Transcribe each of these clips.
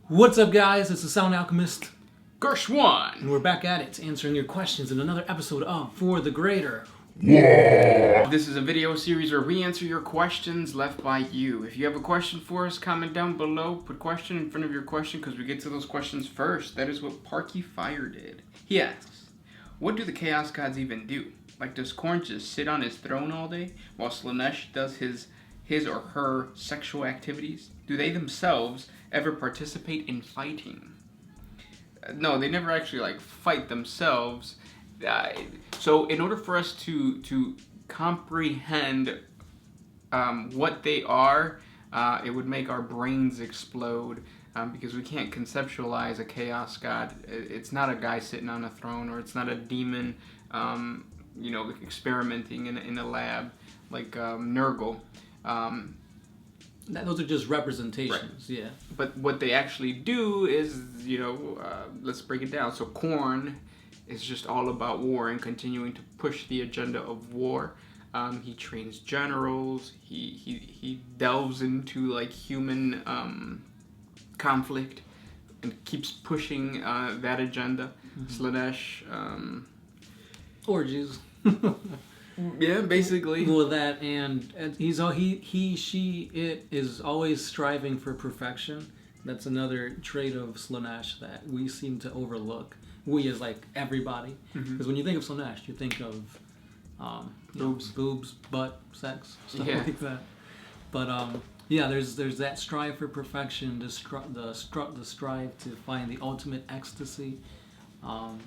What's up, guys? It's the Sound Alchemist, Gersh1, and we're back at it, answering your questions in another episode of For the Greater. This is a video series where we answer your questions left by you. If you have a question for us, comment down below. Put question in front of your question because we get to those questions first. That is what Parky Fire did. He asks, what do the Chaos Gods even do? Like, does Khorne just sit on his throne all day while Slaanesh does his or her sexual activities? Do they themselves ever participate in fighting? No, they never actually fight themselves. So in order for us to comprehend what they are, it would make our brains explode because we can't conceptualize a chaos god. It's not a guy sitting on a throne, or it's not a demon, experimenting in a lab like Nurgle. Those are just representations, right. Yeah. But what they actually do is, let's break it down. So Khorne is just all about war and continuing to push the agenda of war. He trains generals. He delves into human conflict and keeps pushing that agenda. Mm-hmm. Slaanesh. Orgies. Yeah, basically. Well, that and it is always striving for perfection. That's another trait of Slaanesh that we seem to overlook. We as everybody, because when you think of Slaanesh, you think of boobs, butt, sex, stuff like that. But there's that strive for perfection, the strive to find the ultimate ecstasy. On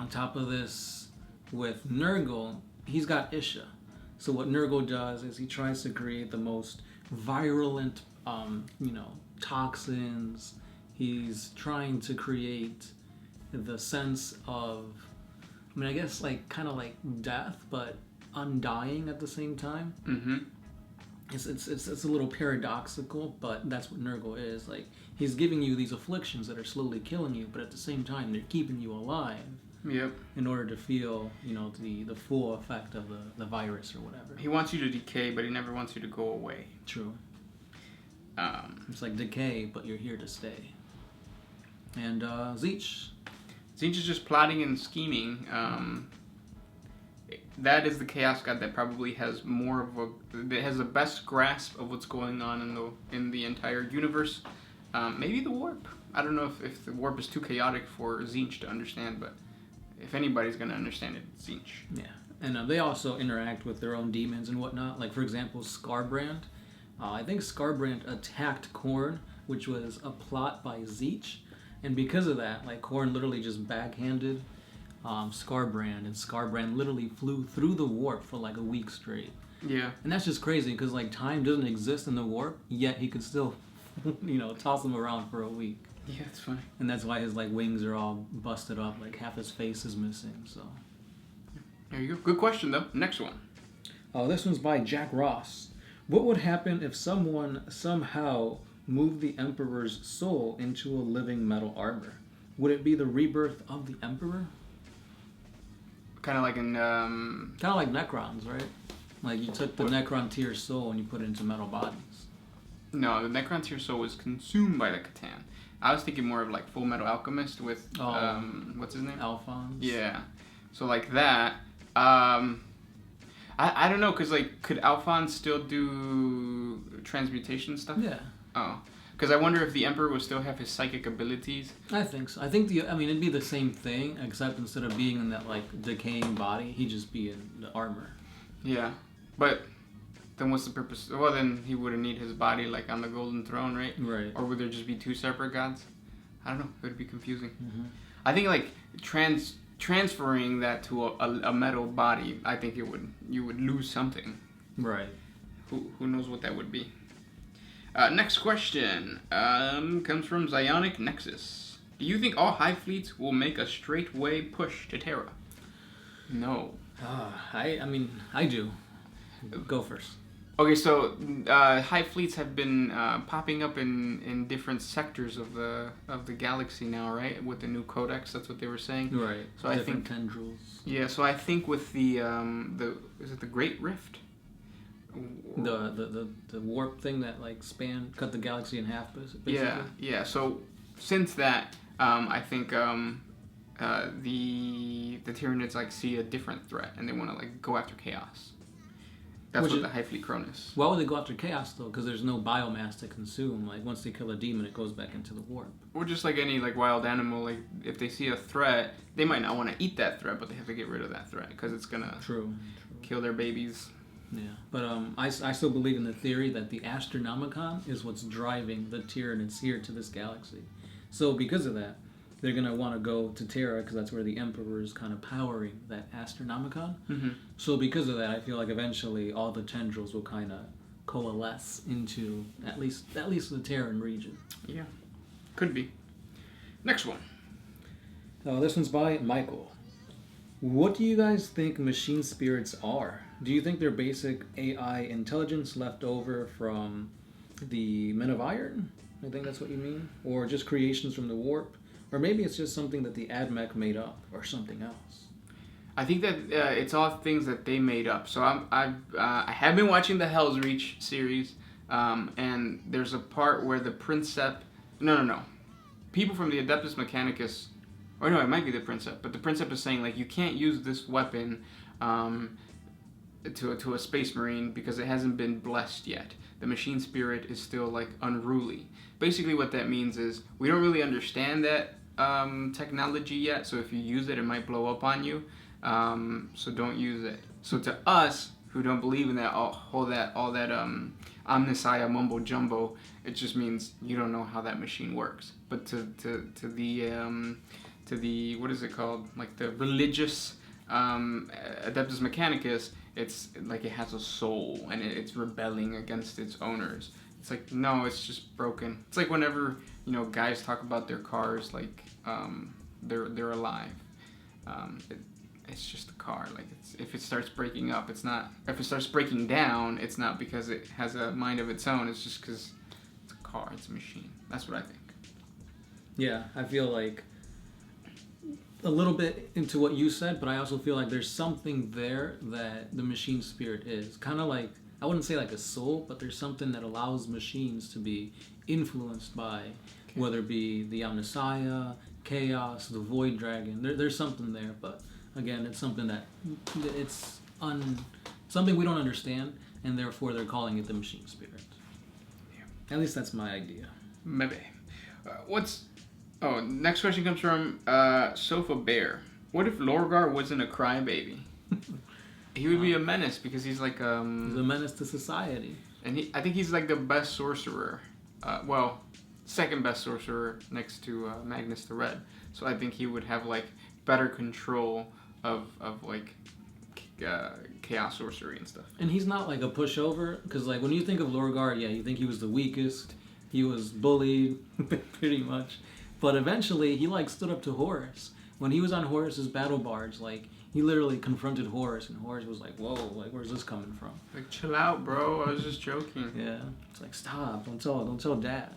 top of this, with Nurgle, he's got Isha. So what Nurgle does is he tries to create the most virulent, toxins. He's trying to create the sense of, I guess kind of like death, but undying at the same time. Mm-hmm. It's a little paradoxical, but that's what Nurgle is. He's giving you these afflictions that are slowly killing you, but at the same time they're keeping you alive. Yep. In order to feel, the full effect of the virus or whatever. He wants you to decay, but he never wants you to go away. True. It's like decay, but you're here to stay. And Tzeentch. Tzeentch is just plotting and scheming. That is the Chaos God that probably has the best grasp of what's going on in the entire universe. Maybe the Warp. I don't know if the Warp is too chaotic for Tzeentch to understand, but if anybody's going to understand it, it's Tzeentch. Yeah, and they also interact with their own demons and whatnot. Like, for example, Skarbrand. I think Skarbrand attacked Khorne, which was a plot by Tzeentch. And because of that, Khorne literally just backhanded Skarbrand, and Skarbrand literally flew through the warp for a week straight. Yeah. And that's just crazy, because time doesn't exist in the warp, yet he could still, toss him around for a week. Yeah, it's funny. And that's why his wings are all busted up, half his face is missing. So there you go. Good question though. Next one. Oh, this one's by Jack Ross. What would happen if someone somehow moved the Emperor's soul into a living metal armor? Would it be the rebirth of the Emperor? Kind of like in kind of like Necrons, right? You took the Necron tier soul and you put it into metal bodies. No, the Necron tier soul was consumed by the Catan. I was thinking more of Full Metal Alchemist with what's his name? Alphonse. Yeah, so that. I don't know, because could Alphonse still do transmutation stuff? Yeah. Oh, because I wonder if the Emperor will still have his psychic abilities. I think so. I think it'd be the same thing, except instead of being in that decaying body, he'd just be in the armor. Yeah, but. Then what's the purpose? Well, then he wouldn't need his body on the Golden Throne, right? Right. Or would there just be two separate gods? I don't know. It would be confusing. Mm-hmm. I think transferring that to a metal body, I think you would lose something. Right. Who knows what that would be? Next question comes from Zionic Nexus. Do you think all hive fleets will make a straightway push to Terra? No. I do. Go first. Okay, so hive fleets have been popping up in different sectors of the galaxy now, right? With the new codex, that's what they were saying. Right. So different I think tendrils. Yeah, so I think with the is it the Great Rift? The warp thing that like cut the galaxy in half, basically. Yeah. So since that, I think the Tyranids like see a different threat and they want to like go after chaos. That's what the Hive Fleet Crone is. Why would they go after chaos though? Because there's no biomass to consume. Like once they kill a demon, it goes back into the warp. Or just like any like wild animal, like if they see a threat, they might not want to eat that threat, but they have to get rid of that threat because it's gonna kill their babies. Yeah, but I still believe in the theory that the Astronomicon is what's driving the Tyranids here to this galaxy. So because of that, they're going to want to go to Terra because that's where the Emperor is kind of powering that Astronomicon. Mm-hmm. So because of that, I feel like eventually all the tendrils will kind of coalesce into at least the Terran region. Yeah, could be. Next one. This one's by Michael. What do you guys think machine spirits are? Do you think they're basic AI intelligence left over from the Men of Iron? I think that's what you mean. Or just creations from the warp? Or maybe it's just something that the AdMech made up, or something else. I think that it's all things that they made up. So I have been watching the Hell's Reach series, and there's a part where the Princeps... No. People from the Adeptus Mechanicus... Or no, it might be the Princeps. But the Princeps is saying, like, you can't use this weapon to a Space Marine because it hasn't been blessed yet. The machine spirit is still, like, unruly. Basically what that means is we don't really understand that technology yet, so if you use it, it might blow up on you. So don't use it. So to us, who don't believe in that, all that omniscient mumbo jumbo, it just means you don't know how that machine works. But to the what is it called? Like the religious Adeptus Mechanicus, it's like it has a soul and it's rebelling against its owners. It's like, no, it's just broken. It's like whenever, guys talk about their cars like they're alive. It's just a car. Like if it starts breaking up, it's not. If it starts breaking down, it's not because it has a mind of its own. It's just because it's a car. It's a machine. That's what I think. Yeah, I feel like a little bit into what you said, but I also feel like there's something there that the machine spirit is. Kind of like, I wouldn't say like a soul, but there's something that allows machines to be influenced by, whether it be the Omnissiah, Chaos, the Void Dragon. There's something there, but again, it's something that something we don't understand, and therefore they're calling it the machine spirit. Yeah. At least that's my idea. Maybe. Next question comes from Sofa Bear. What if Lorgar wasn't a crybaby? He would be a menace because he's like... he's a menace to society. And I think he's like the best sorcerer. Second best sorcerer next to Magnus the Red. So I think he would have like better control of like chaos sorcery and stuff. And he's not like a pushover, because like when you think of Lorgar, yeah, you think he was the weakest. He was bullied, pretty much. But eventually, he like stood up to Horus. When he was on Horus's battle barge, like he literally confronted Horus, and Horus was like, "Whoa, like where's this coming from?" Like, chill out, bro. I was just joking. Yeah, it's like, stop, don't tell Dad.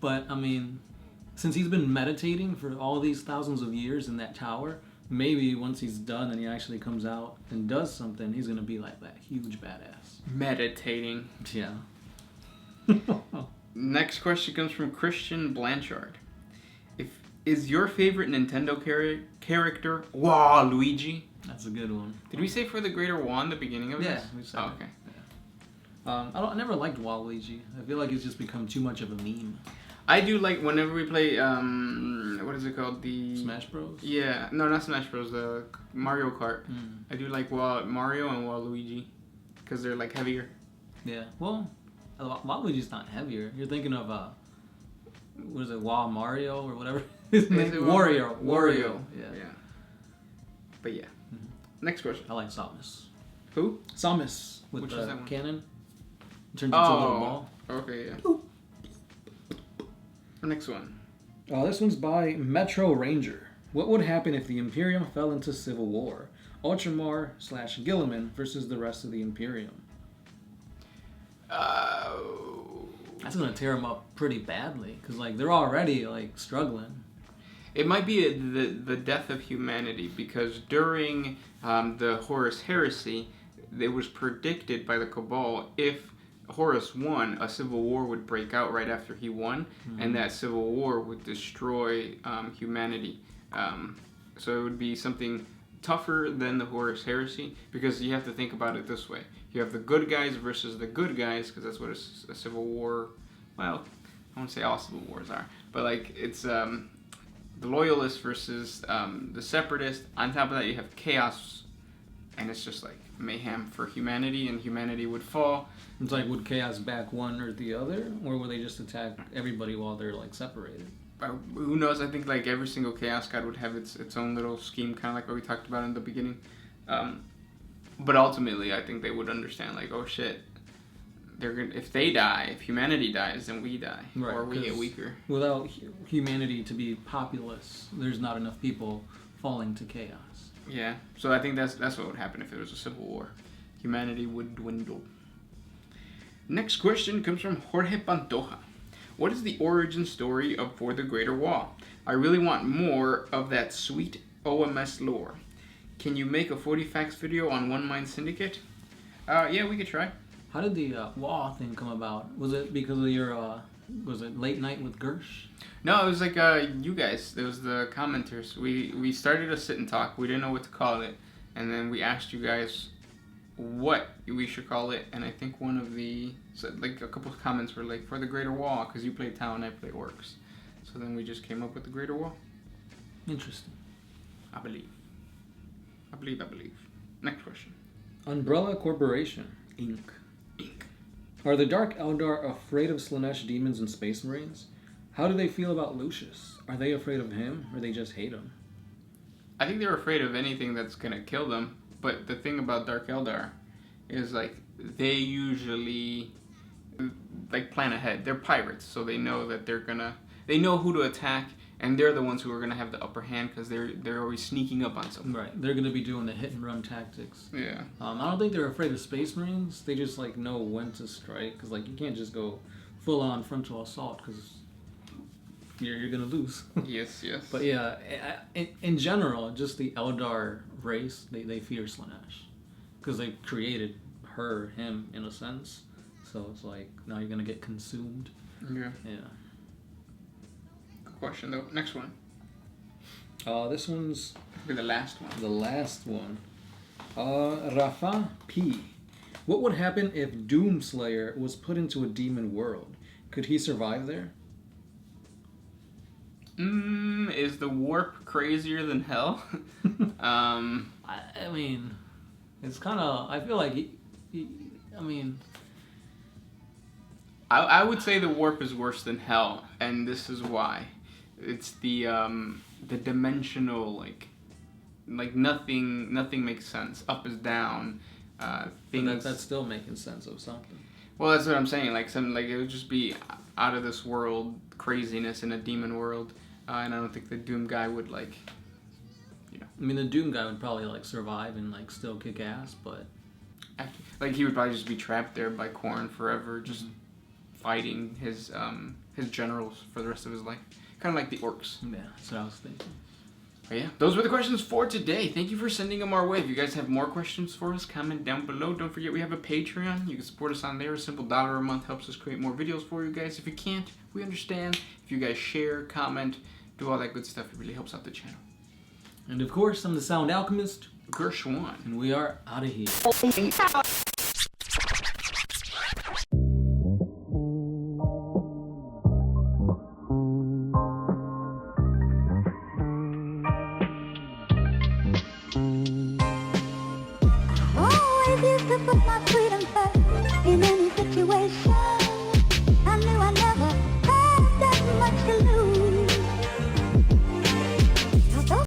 But I mean, since he's been meditating for all these thousands of years in that tower, maybe once he's done and he actually comes out and does something, he's gonna be like that huge badass. Meditating. Yeah. Next question comes from Christian Blanchard. Is your favorite Nintendo character Waluigi? That's a good one. Did we say for the Greater Wa in the beginning of this? Yeah, we said okay. Yeah. I never liked Waluigi. I feel like it's just become too much of a meme. I do like whenever we play, what is it called? The Smash Bros? Yeah, no, not Smash Bros. The Mario Kart. I do like Mario and Waluigi because they're like heavier. Yeah, well, Waluigi's not heavier. You're thinking of what is it, Mario or whatever his name? Wario. Yeah. But yeah. Next question. I like Samus. Who? Samus with Which the is that one? cannon. Turns into a little ball. Okay, yeah. Next one. This one's by Metro Ranger. What would happen if the Imperium fell into civil war? Ultramar / Guilliman versus the rest of the Imperium. That's gonna tear them up pretty badly, because like they're already like struggling. It might be the death of humanity, because during the Horus Heresy, it was predicted by the Cabal if Horus won, a civil war would break out right after he won, and that civil war would destroy humanity. So it would be something tougher than the Horus heresy, because you have to think about it this way. You have the good guys versus the good guys, because that's what a civil war, well, I won't say all civil wars are, but like it's the loyalists versus the separatists. On top of that, you have chaos, and it's just like mayhem for humanity, and humanity would fall. It's like, would chaos back one or the other, or would they just attack everybody while they're like separated? Who knows? I think like every single chaos god would have its own little scheme, kind of like what we talked about in the beginning. But ultimately, I think they would understand, like, oh shit, if they die, if humanity dies, then we die, right, or we get weaker. Without humanity to be populous, there's not enough people falling to chaos. Yeah, so I think that's what would happen if there was a civil war. Humanity would dwindle. Next question comes from Jorge Pantoja. What is the origin story of For the Greater Wall? I really want more of that sweet OMS lore. Can you make a 40 facts video on One Mind Syndicate? Yeah, we could try. How did the wall thing come about? Was it because of your, was it Late Night with Gersh? No, it was like you guys. It was the commenters. We started a sit and talk. We didn't know what to call it. And then we asked you guys what we should call it. And I think one of the, so like a couple of comments were like, For the Greater Wall, because you play Town, I play Orcs. So then we just came up with the Greater Wall. Interesting. I believe. Next question. Umbrella Corporation, Inc. Are the Dark Eldar afraid of Slaanesh demons and Space Marines? How do they feel about Lucius? Are they afraid of him, or they just hate him? I think they're afraid of anything that's gonna kill them. But the thing about Dark Eldar is, like, they usually like plan ahead. They're pirates, so they know that they know who to attack. And they're the ones who are going to have the upper hand because they're always sneaking up on something. Right. They're going to be doing the hit and run tactics. Yeah. I don't think they're afraid of Space Marines. They just like know when to strike, because like you can't just go full on frontal assault because you're going to lose. Yes. But yeah, in general, just the Eldar race, they fear Slaanesh because they created him in a sense. So it's like now you're going to get consumed. Yeah. Yeah. Question though. Next one. This one's the last one. The last one. Rafa P. What would happen if Doomslayer was put into a demon world? Could he survive there? Is the warp crazier than hell? I mean, it's kind of. I feel like. I would say the warp is worse than hell, and this is why. It's the dimensional, like nothing makes sense. Up is down. Things. That's still making sense of something. Well, that's what I'm saying. Like it would just be out of this world craziness in a demon world, and I don't think the Doom guy would like. I mean, the Doom guy would probably like survive and like still kick ass, but like he would probably just be trapped there by Khorne forever, just fighting his generals for the rest of his life. Kind of like the orcs. Yeah, that's what I was thinking. But yeah, those were the questions for today. Thank you for sending them our way. If you guys have more questions for us, comment down below. Don't forget we have a Patreon. You can support us on there. A simple $1 a month helps us create more videos for you guys. If you can't, we understand. If you guys share, comment, do all that good stuff, it really helps out the channel. And of course, I'm the Sound Alchemist, Gershwan. and we are out of here. Always used to put my freedom first in any situation.